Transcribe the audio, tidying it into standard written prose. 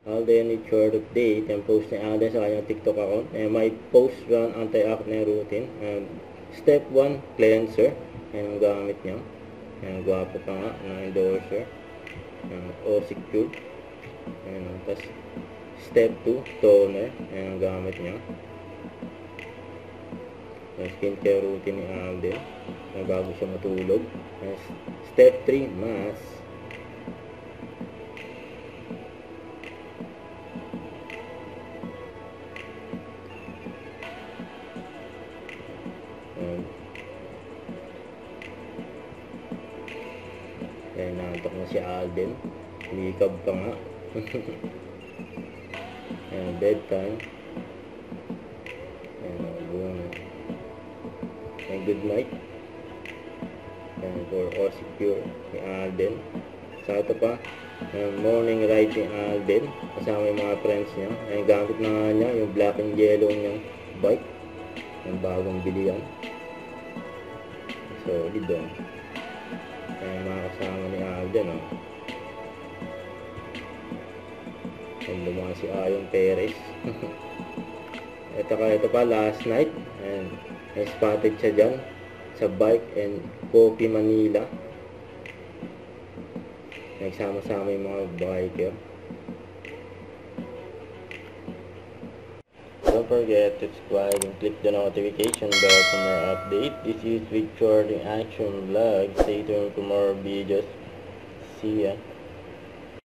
Alden with short update. Yung post ni Alden sa kanyang TikTok account. May post run anti-acne routine. Step 1, cleanser. Ang gamit niya. Gwapo pa nga ng endorser. O-Secure. Tapos step 2, toner. Ang gamit niya. Skincare routine ni Alden. Bago siya matulog. Step 3, mask. Nantok na si Alden. Hikab pa nga. Bedtime. Good night. For O-Secure ni Alden. Sa ito pa, morning ride ni Alden. Kasama yung mga friends niya. Gamit na nga niya yung black and yellow niyang bike. Yung bagong bilihan. Solid doon. Mga kasama ni Alden. Ang lumang si Ayon Perez. Ito pa last night. May spotted siya dyan sa Bike and Coffee Manila. Nagsama-sama yung mga biker. Don't forget to subscribe and click the notification bell for more update. This is Victor the Action Vlog. Stay tuned for more videos. See ya.